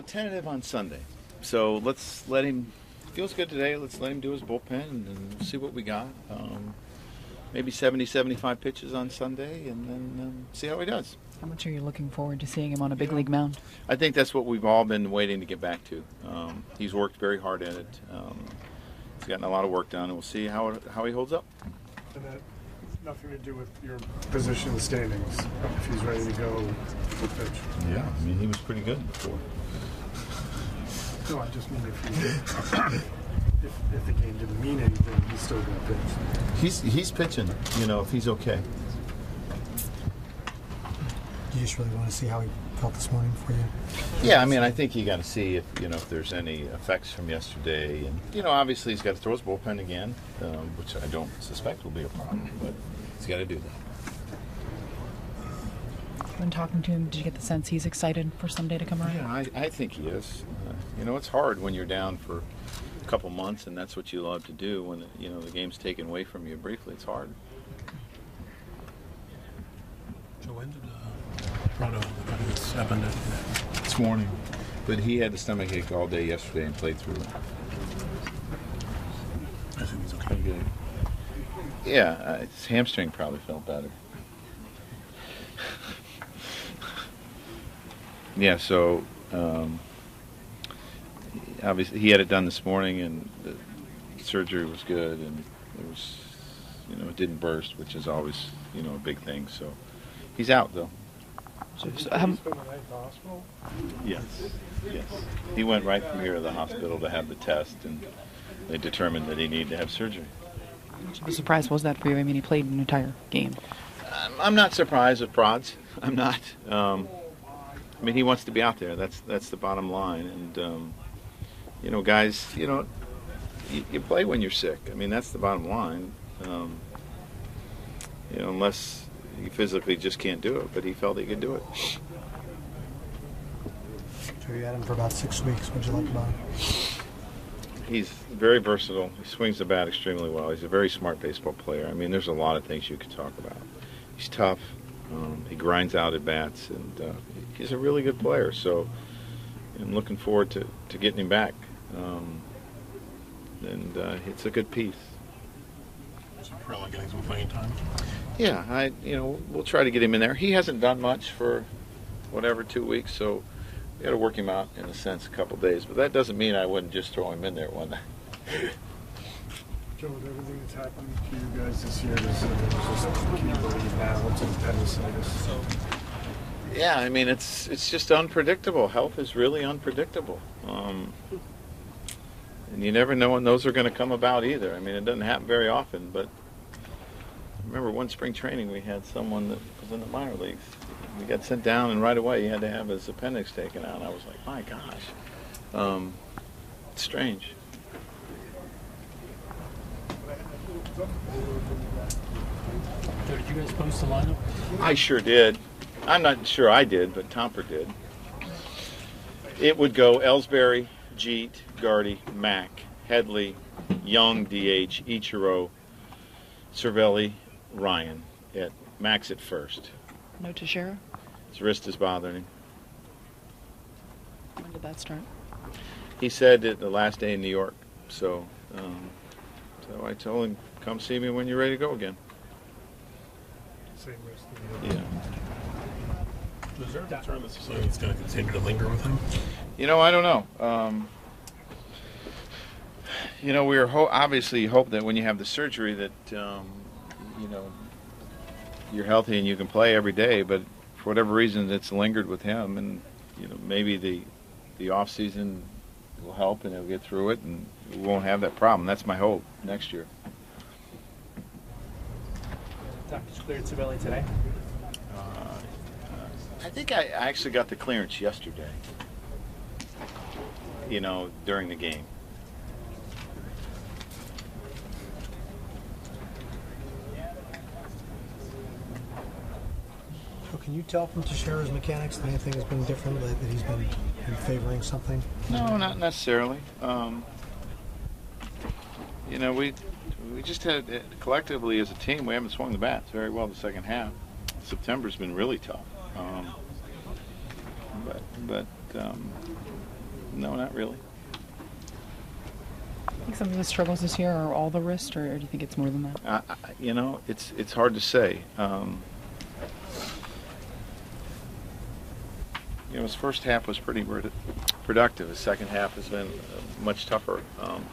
Tentative on Sunday. So let's let him. Feels good today. Let's let him do his bullpen and see what we got. Maybe 70, 75 pitches on Sunday, and then see how he does. How much are you looking forward to seeing him on a big league mound? I think that's what we've all been waiting to get back to. He's worked very hard at it. He's gotten a lot of work done, and we'll see how he holds up. And that nothing to do with your position in the standings. If he's ready to go, he'll pitch. Yeah, I mean, he was pretty good before. No, I just mean if the game didn't mean anything, he's still going to pitch. He's pitching, if he's okay. You just really want to see how he felt this morning for you? Yeah, I mean, I think you got to see if there's any effects from yesterday, and obviously he's got to throw his bullpen again, which I don't suspect will be a problem, but he's got to do that. When talking to him, did you get the sense he's excited for Sunday to come around? Yeah, I think he is. It's hard when you're down for a couple months, and that's what you love to do. When the game's taken away from you briefly, it's hard. So when did Proto happen? This morning, but he had a stomach ache all day yesterday and played through it. I think he's okay. Good. Yeah, his hamstring probably felt better. Yeah, so obviously he had it done this morning, and the surgery was good, and it was, it didn't burst, which is always, a big thing. So he's out though. So, He's been the hospital? Yes. He went right from here to the hospital to have the test, and they determined that he needed to have surgery. how much of a surprise was that for you? I mean, he played an entire game. I'm not surprised with prods. I'm not. I mean, he wants to be out there. That's the bottom line. And guys, you play when you're sick. I mean, that's the bottom line. Unless you physically just can't do it, but he felt he could do it. So you had him for about 6 weeks. What'd you like about him? He's very versatile. He swings the bat extremely well. He's a very smart baseball player. I mean, there's a lot of things you could talk about. He's tough. He grinds out at bats, and he's a really good player. So I'm looking forward to getting him back. And it's a good piece. So Perella getting some playing time? Yeah, we'll try to get him in there. He hasn't done much for 2 weeks, so we got to work him out in a sense a couple days. But that doesn't mean I wouldn't just throw him in there one night. Joe, with everything that's happened to you guys this year, can you believe now it's appendicitis? Yeah, I mean, it's just unpredictable. Health is really unpredictable. And you never know when those are going to come about either. I mean, it doesn't happen very often, but I remember one spring training we had someone that was in the minor leagues. We got sent down, and right away he had to have his appendix taken out. I was like, my gosh. It's strange. Did you guys post the lineup? I sure did. I'm not sure I did, but Tomper did. It would go Ellsbury, Jeet, Girardi, Mack, Headley, Young, DH, Ichiro, Cervelli, Ryan. At Max at first. No Teixeira? His wrist is bothering him. When did that start? He said it the last day in New York. So I told him, come see me when you're ready to go again. Same risk. Yeah. Is there a concern that it's going to continue to linger with him? I don't know. We obviously hope that when you have the surgery that, you're healthy and you can play every day, but for whatever reason it's lingered with him, and maybe the off season will help and he'll get through it and we won't have that problem. That's my hope next year. Doctors cleared Cervelli today? I think I actually got the clearance yesterday, during the game. So can you tell from Teixeira's mechanics that anything has been different, that he's been favoring something? No, not necessarily. We just had, collectively as a team, we haven't swung the bats very well the second half. September's been really tough. but no, not really. I think some of his struggles this year are all the wrist, or do you think it's more than that? It's hard to say. His first half was pretty productive. His second half has been much tougher,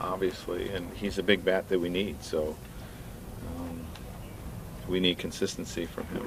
obviously, and he's a big bat that we need. So we need consistency from him.